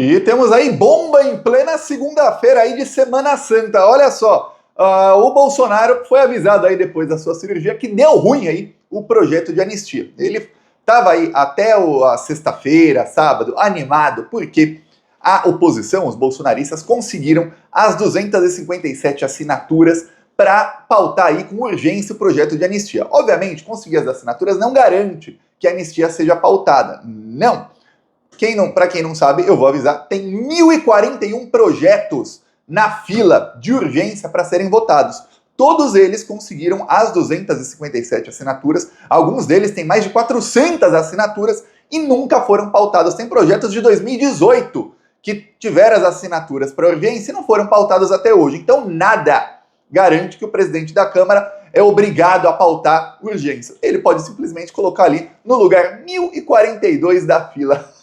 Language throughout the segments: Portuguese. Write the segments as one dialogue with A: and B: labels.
A: E temos aí bomba em plena segunda-feira aí de Semana Santa. Olha só, o Bolsonaro foi avisado aí depois da sua cirurgia que deu ruim aí o projeto de anistia. Ele estava aí até a sexta-feira, sábado, animado, porque a oposição, os bolsonaristas, conseguiram as 257 assinaturas para pautar aí com urgência o projeto de anistia. Obviamente, conseguir as assinaturas não garante que a anistia seja pautada. Não. Para quem não sabe, eu vou avisar, tem 1.041 projetos na fila de urgência para serem votados. Todos eles conseguiram as 257 assinaturas, alguns deles têm mais de 400 assinaturas e nunca foram pautados. Tem projetos de 2018 que tiveram as assinaturas para urgência e não foram pautados até hoje. Então nada garante que o presidente da Câmara é obrigado a pautar urgência. Ele pode simplesmente colocar ali no lugar 1042 da fila.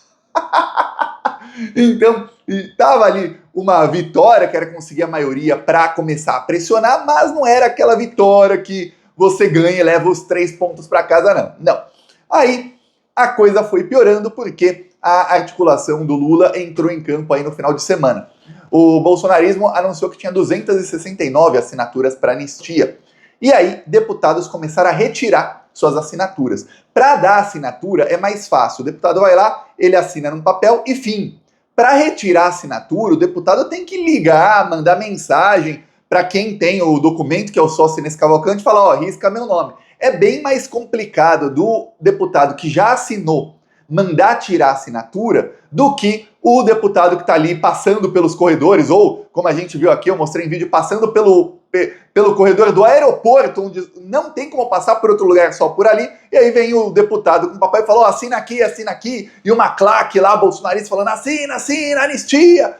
A: Então, estava ali uma vitória, que era conseguir a maioria para começar a pressionar, mas não era aquela vitória que você ganha e leva os 3 pontos para casa, não. Não. Aí a coisa foi piorando porque a articulação do Lula entrou em campo aí no final de semana. O bolsonarismo anunciou que tinha 269 assinaturas para anistia. E aí, deputados começaram a retirar suas assinaturas. Para dar assinatura é mais fácil. O deputado vai lá, ele assina num papel e fim. Para retirar a assinatura, o deputado tem que ligar, mandar mensagem para quem tem o documento, que é o sócio Inês Cavalcante, e falar, ó, risca meu nome. É bem mais complicado do deputado que já assinou mandar tirar a assinatura do que o deputado que está ali passando pelos corredores, ou, como a gente viu aqui, eu mostrei em vídeo, passando pelo corredor do aeroporto, onde não tem como passar por outro lugar, só por ali, e aí vem o deputado com o papel e fala, ó, assina aqui, e uma claque lá, bolsonarista, falando, assina, anistia.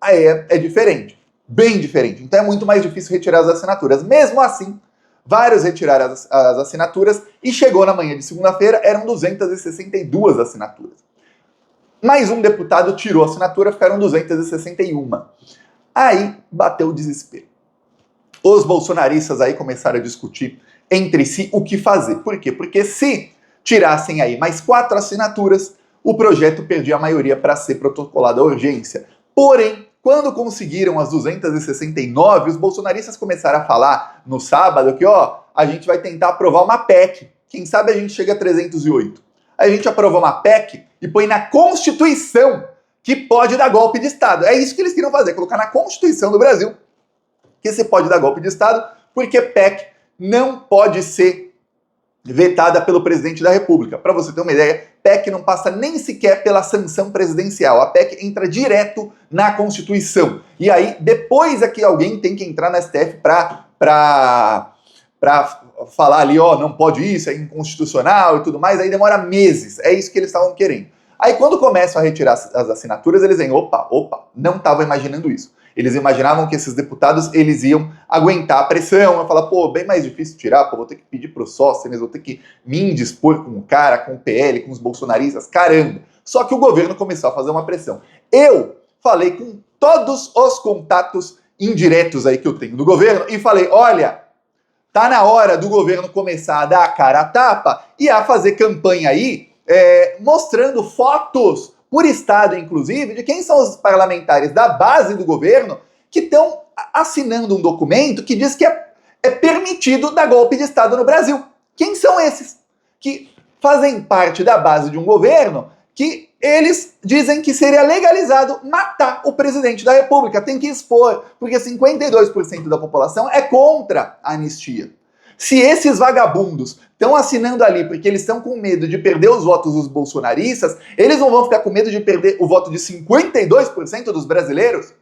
A: Aí é diferente, bem diferente. Então é muito mais difícil retirar as assinaturas. Mesmo assim, vários retiraram as assinaturas, e chegou na manhã de segunda-feira, eram 262 assinaturas. Mais um deputado tirou a assinatura, ficaram 261. Aí bateu o desespero. Os bolsonaristas aí começaram a discutir entre si o que fazer. Por quê? Porque se tirassem aí mais 4 assinaturas, o projeto perdia a maioria para ser protocolado à urgência. Porém, quando conseguiram as 269, os bolsonaristas começaram a falar no sábado que, ó, a gente vai tentar aprovar uma PEC. Quem sabe a gente chega a 308. Aí a gente aprova uma PEC e põe na Constituição que pode dar golpe de Estado. É isso que eles queriam fazer, colocar na Constituição do Brasil que você pode dar golpe de Estado, porque PEC não pode ser vetada pelo presidente da República. Para você ter uma ideia, PEC não passa nem sequer pela sanção presidencial. A PEC entra direto na Constituição. E aí, depois é que alguém tem que entrar na STF para falar ali, ó, não pode isso, é inconstitucional e tudo mais, aí demora meses. É isso que eles estavam querendo. Aí quando começam a retirar as assinaturas, eles vêm, opa, não estava imaginando isso. Eles imaginavam que esses deputados, eles iam aguentar a pressão, eu falar, pô, bem mais difícil tirar, pô, vou ter que pedir pro Sóstenes, vou ter que me indispor com o cara, com o PL, com os bolsonaristas, caramba. Só que o governo começou a fazer uma pressão. Eu falei com todos os contatos indiretos aí que eu tenho do governo e falei, olha, tá na hora do governo começar a dar a cara a tapa e a fazer campanha aí, mostrando fotos por estado, inclusive, de quem são os parlamentares da base do governo que estão assinando um documento que diz que é permitido dar golpe de Estado no Brasil. Quem são esses? Que fazem parte da base de um governo que eles dizem que seria legalizado matar o presidente da República. Tem que expor, porque 52% da população é contra a anistia. Se esses vagabundos estão assinando ali porque eles estão com medo de perder os votos dos bolsonaristas, eles não vão ficar com medo de perder o voto de 52% dos brasileiros?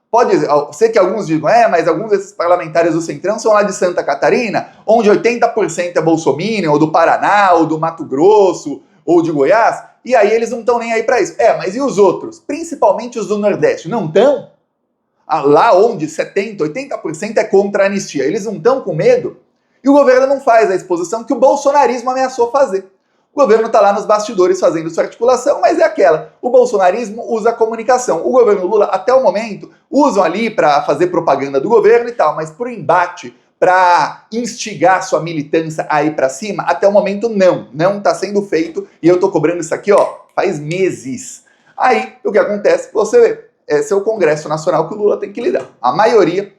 A: Pode ser que alguns digam, mas alguns desses parlamentares do Centrão são lá de Santa Catarina, onde 80% é bolsominion, ou do Paraná, ou do Mato Grosso, ou de Goiás, e aí eles não estão nem aí para isso. Mas e os outros? Principalmente os do Nordeste, não estão? Lá onde 70%, 80% é contra a anistia, eles não estão com medo? E o governo não faz a exposição que o bolsonarismo ameaçou fazer. O governo está lá nos bastidores fazendo sua articulação, mas é aquela. O bolsonarismo usa a comunicação. O governo Lula, até o momento, usam ali para fazer propaganda do governo e tal, mas para o embate, para instigar sua militância a ir para cima, até o momento não está sendo feito, e eu estou cobrando isso aqui, ó, faz meses. Aí, o que acontece? Você vê, esse é o Congresso Nacional que o Lula tem que lidar. A maioria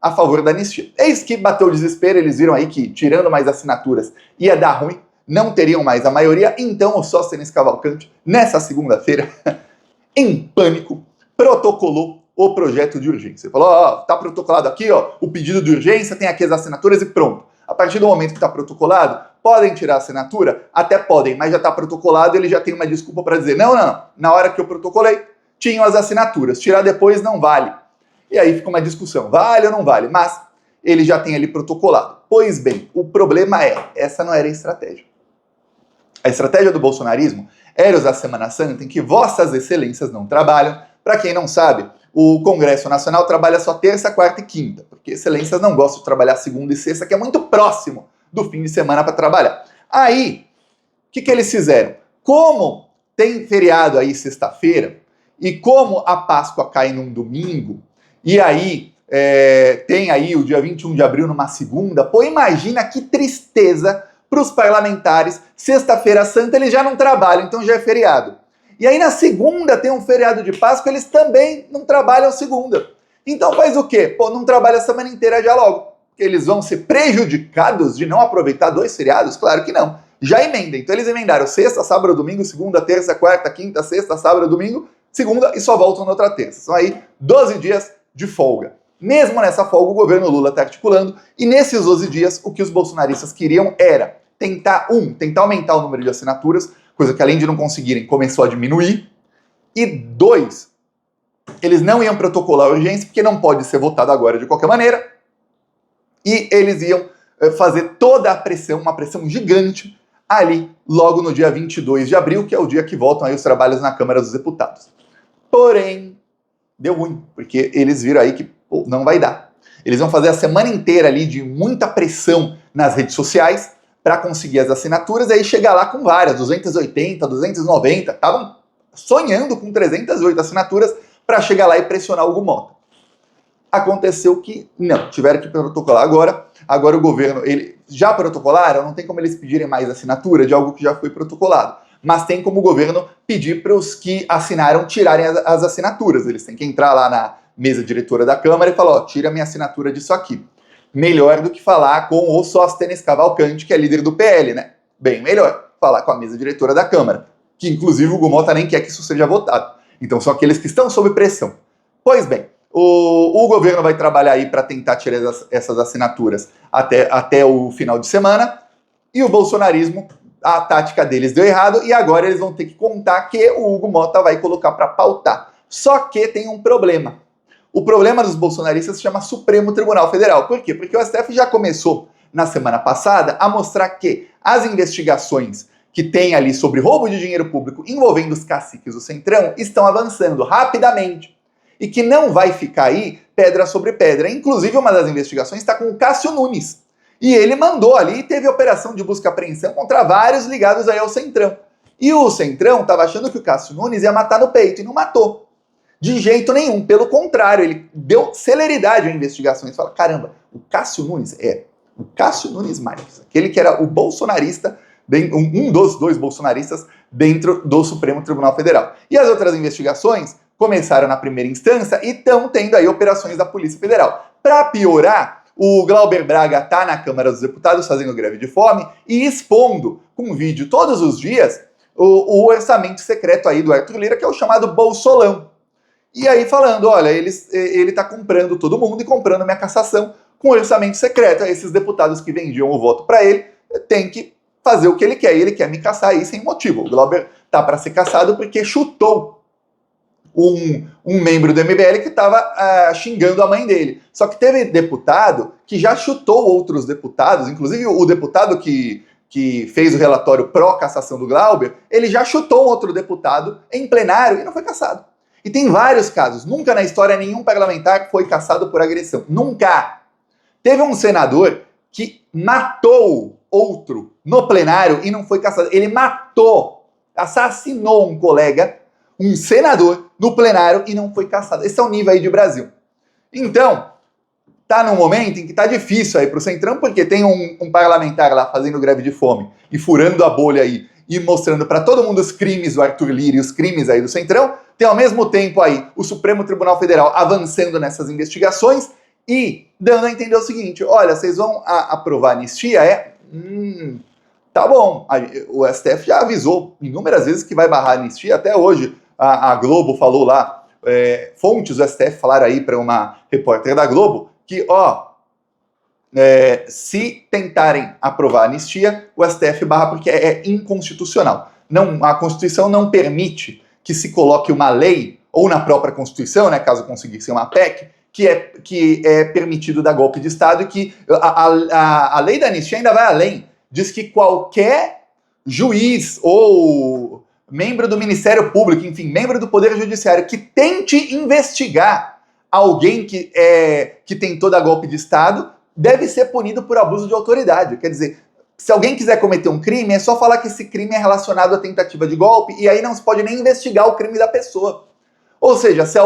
A: a favor da anistia. Eis que bateu o desespero, eles viram aí que, tirando mais assinaturas, ia dar ruim, não teriam mais a maioria, então o Sóstenes Cavalcante, nessa segunda-feira, em pânico, protocolou o projeto de urgência. Falou, ó, tá protocolado aqui, ó, o pedido de urgência, tem aqui as assinaturas e pronto. A partir do momento que tá protocolado, podem tirar a assinatura? Até podem, mas já tá protocolado, ele já tem uma desculpa para dizer, não, na hora que eu protocolei, tinham as assinaturas, tirar depois não vale. E aí fica uma discussão, vale ou não vale? Mas ele já tem ali protocolado. Pois bem, o problema essa não era a estratégia. A estratégia do bolsonarismo era usar a Semana Santa em que vossas excelências não trabalham. Para quem não sabe, o Congresso Nacional trabalha só terça, quarta e quinta, porque excelências não gostam de trabalhar segunda e sexta, que é muito próximo do fim de semana para trabalhar. Aí, o que eles fizeram? Como tem feriado aí sexta-feira, e como a Páscoa cai num domingo, e aí tem aí o dia 21 de abril numa segunda, pô, imagina que tristeza para os parlamentares, sexta-feira santa eles já não trabalham, então já é feriado. E aí na segunda tem um feriado de Páscoa, eles também não trabalham segunda. Então faz o quê? Pô, não trabalha a semana inteira já logo. Porque eles vão ser prejudicados de não aproveitar 2 feriados? Claro que não. Já emenda. Então eles emendaram sexta, sábado, domingo, segunda, terça, quarta, quinta, sexta, sábado, domingo, segunda e só voltam na outra terça. São aí 12 dias de folga. Mesmo nessa folga, o governo Lula está articulando, e nesses 12 dias, o que os bolsonaristas queriam era tentar aumentar o número de assinaturas, coisa que além de não conseguirem, começou a diminuir, e 2, eles não iam protocolar a urgência, porque não pode ser votado agora de qualquer maneira, e eles iam fazer toda a pressão, uma pressão gigante, ali, logo no dia 22 de abril, que é o dia que voltam aí os trabalhos na Câmara dos Deputados. Porém, deu ruim, porque eles viram aí que pô, não vai dar. Eles vão fazer a semana inteira ali de muita pressão nas redes sociais para conseguir as assinaturas, e aí chegar lá com várias, 280, 290, estavam sonhando com 308 assinaturas para chegar lá e pressionar o Hugo Mota. Aconteceu que não, tiveram que protocolar agora o governo, ele já protocolaram, não tem como eles pedirem mais assinatura de algo que já foi protocolado, mas tem como o governo pedir para os que assinaram tirarem as assinaturas, eles têm que entrar lá na mesa diretora da Câmara e falar, ó, tira a minha assinatura disso aqui. Melhor do que falar com o Sóstenes Cavalcante, que é líder do PL, né? Bem melhor falar com a mesa diretora da Câmara, que inclusive o Hugo Mota nem quer que isso seja votado. Então são aqueles que estão sob pressão. Pois bem, o governo vai trabalhar aí para tentar tirar essas assinaturas até o final de semana, e o bolsonarismo, a tática deles deu errado, e agora eles vão ter que contar que o Hugo Mota vai colocar para pautar. Só que tem um problema. O problema dos bolsonaristas se chama Supremo Tribunal Federal. Por quê? Porque o STF já começou, na semana passada, a mostrar que as investigações que tem ali sobre roubo de dinheiro público envolvendo os caciques do Centrão estão avançando rapidamente. E que não vai ficar aí pedra sobre pedra. Inclusive, uma das investigações está com o Cássio Nunes. E ele mandou ali e teve operação de busca e apreensão contra vários ligados aí ao Centrão. E o Centrão estava achando que o Cássio Nunes ia matar no peito e não matou. De jeito nenhum, pelo contrário, ele deu celeridade à investigação. Ele fala, caramba, o Cássio Nunes o Cássio Nunes Marques, aquele que era o bolsonarista, um dos 2 bolsonaristas dentro do Supremo Tribunal Federal. E as outras investigações começaram na primeira instância e estão tendo aí operações da Polícia Federal. Para piorar, o Glauber Braga está na Câmara dos Deputados fazendo greve de fome e expondo com vídeo todos os dias o orçamento secreto aí do Arthur Lira, que é o chamado Bolsolão. E aí falando, olha, ele tá comprando todo mundo e comprando minha cassação com orçamento secreto. Aí esses deputados que vendiam o voto para ele têm que fazer o que ele quer. E ele quer me caçar aí sem motivo. O Glauber tá para ser caçado porque chutou um membro do MBL que estava xingando a mãe dele. Só que teve deputado que já chutou outros deputados, inclusive o deputado que fez o relatório pró-cassação do Glauber, ele já chutou um outro deputado em plenário e não foi cassado. E tem vários casos. Nunca na história nenhum parlamentar foi cassado por agressão. Nunca. Teve um senador que matou outro no plenário e não foi cassado. Ele matou, assassinou um colega, um senador, no plenário e não foi cassado. Esse é o nível aí de Brasil. Então, tá num momento em que tá difícil aí pro Centrão, porque tem um parlamentar lá fazendo greve de fome e furando a bolha aí e mostrando para todo mundo os crimes do Arthur Lira e os crimes aí do Centrão. Tem ao mesmo tempo aí o Supremo Tribunal Federal avançando nessas investigações e dando a entender o seguinte: olha, vocês vão aprovar a anistia? Tá bom. O STF já avisou inúmeras vezes que vai barrar a anistia, até hoje a Globo falou lá, fontes do STF falaram aí para uma repórter da Globo que, se tentarem aprovar a anistia, o STF barra porque é inconstitucional. A Constituição não permite que se coloque uma lei, ou na própria Constituição, né, caso conseguisse uma PEC, que é permitido dar golpe de Estado, e que a lei da anistia ainda vai além. Diz que qualquer juiz ou membro do Ministério Público, enfim, membro do Poder Judiciário, que tente investigar alguém que tentou dar golpe de Estado, deve ser punido por abuso de autoridade. Quer dizer, se alguém quiser cometer um crime, é só falar que esse crime é relacionado à tentativa de golpe, e aí não se pode nem investigar o crime da pessoa. Ou seja, se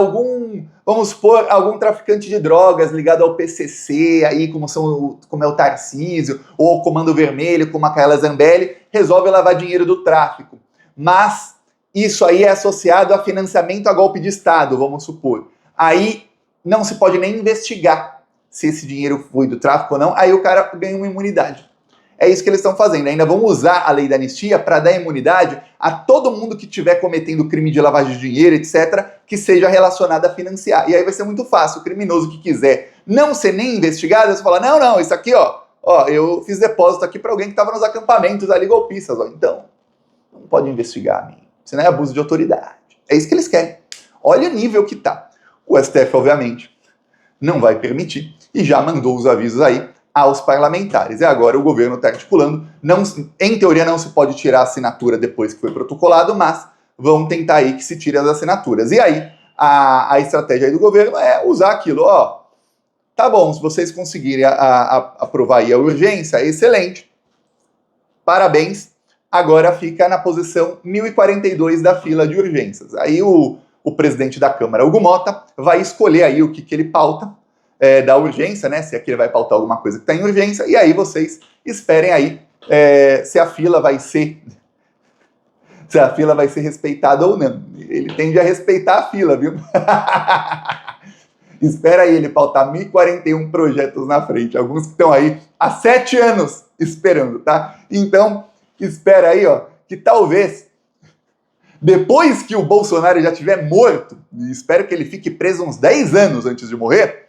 A: vamos supor, algum traficante de drogas ligado ao PCC, aí como é o Tarcísio, ou o Comando Vermelho, como a Carla Zambelli, resolve lavar dinheiro do tráfico. Mas isso aí é associado a financiamento a golpe de Estado, vamos supor. Aí não se pode nem investigar se esse dinheiro foi do tráfico ou não, aí o cara ganha uma imunidade. É isso que eles estão fazendo. Ainda vão usar a lei da anistia para dar imunidade a todo mundo que estiver cometendo crime de lavagem de dinheiro, etc., que seja relacionado a financiar. E aí vai ser muito fácil. O criminoso que quiser não ser nem investigado, você fala, não, isso aqui, eu fiz depósito aqui para alguém que estava nos acampamentos ali golpistas, então não pode investigar a mim. Isso não é abuso de autoridade. É isso que eles querem. Olha o nível que tá. O STF, obviamente, não vai permitir e já mandou os avisos aí aos parlamentares. E agora o governo está articulando, em teoria não se pode tirar a assinatura depois que foi protocolado, mas vão tentar aí que se tire as assinaturas. E aí a estratégia aí do governo é usar aquilo, tá bom, se vocês conseguirem aprovar aí a urgência, é excelente, parabéns, agora fica na posição 1042 da fila de urgências. Aí o presidente da Câmara, Hugo Mota, vai escolher aí o que ele pauta, da urgência, né? Se aqui ele vai pautar alguma coisa que está em urgência, e aí vocês esperem aí se a fila vai ser respeitada ou não. Ele tende a respeitar a fila, viu? Espera aí ele pautar 1041 projetos na frente, alguns que estão aí há 7 anos esperando, tá? Então, espera aí, que talvez depois que o Bolsonaro já estiver morto, e espero que ele fique preso uns 10 anos antes de morrer,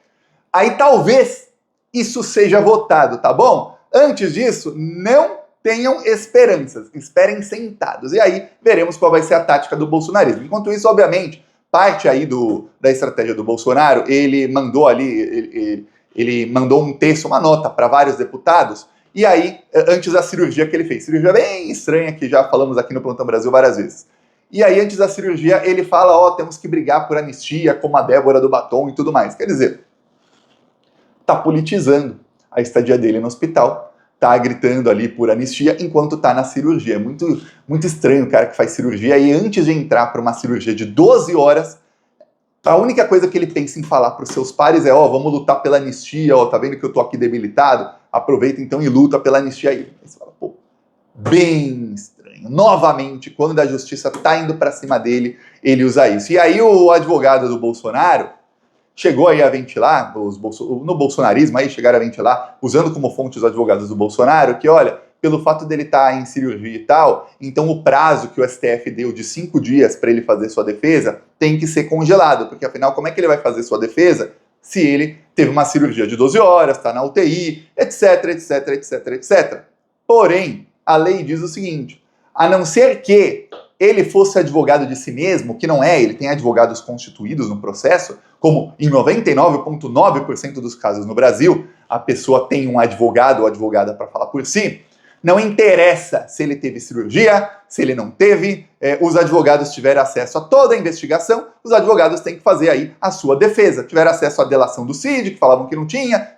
A: aí talvez isso seja votado, tá bom? Antes disso, não tenham esperanças, esperem sentados. E aí veremos qual vai ser a tática do bolsonarismo. Enquanto isso, obviamente, parte aí da estratégia do Bolsonaro, ele mandou ele mandou um texto, uma nota para vários deputados, e aí, antes da cirurgia que ele fez, cirurgia bem estranha que já falamos aqui no Plantão Brasil várias vezes. E aí, antes da cirurgia, ele fala, temos que brigar por anistia, como a Débora do Batom e tudo mais. Quer dizer, tá politizando a estadia dele no hospital, tá gritando ali por anistia enquanto tá na cirurgia. É muito, muito estranho o cara que faz cirurgia e antes de entrar para uma cirurgia de 12 horas, a única coisa que ele pensa em falar para os seus pares é, vamos lutar pela anistia, tá vendo que eu tô aqui debilitado? Aproveita então e luta pela anistia aí. Aí você fala, bem estranho. Novamente, quando a justiça tá indo para cima dele, ele usa isso. E aí o advogado do Bolsonaro chegou aí a ventilar, no bolsonarismo aí chegaram a ventilar, usando como fonte os advogados do Bolsonaro, que olha, pelo fato dele estar em cirurgia e tal, então o prazo que o STF deu de 5 dias para ele fazer sua defesa tem que ser congelado, porque afinal como é que ele vai fazer sua defesa se ele teve uma cirurgia de 12 horas, está na UTI, etc, etc, etc, etc. Porém, a lei diz o seguinte, a não ser que ele fosse advogado de si mesmo, que não é, ele tem advogados constituídos no processo, como em 99,9% dos casos no Brasil, a pessoa tem um advogado ou advogada para falar por si, não interessa se ele teve cirurgia, se ele não teve, os advogados tiveram acesso a toda a investigação, os advogados têm que fazer aí a sua defesa. Tiveram acesso à delação do Cid, que falavam que não tinha.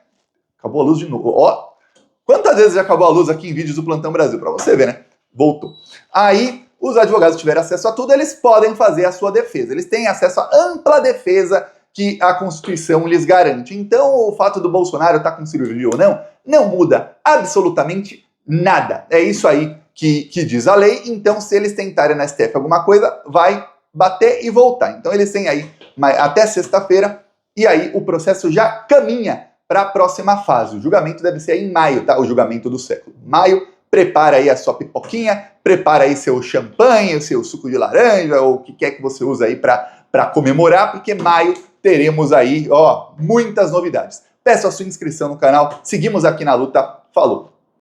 A: Acabou a luz de novo. Quantas vezes já acabou a luz aqui em vídeos do Plantão Brasil? Para você ver, né? Voltou. Aí, os advogados tiveram acesso a tudo, eles podem fazer a sua defesa. Eles têm acesso à ampla defesa que a Constituição lhes garante. Então, o fato do Bolsonaro estar com cirurgia ou não muda absolutamente nada. É isso aí que diz a lei. Então, se eles tentarem na STF alguma coisa, vai bater e voltar. Então, eles têm aí até sexta-feira, e aí o processo já caminha para a próxima fase. O julgamento deve ser em maio, tá? O julgamento do século. Maio, prepara aí a sua pipoquinha, prepara aí seu champanhe, o seu suco de laranja, ou o que quer que você usa aí para comemorar, porque maio teremos aí, ó, muitas novidades. Peço a sua inscrição no canal, seguimos aqui na luta, falou!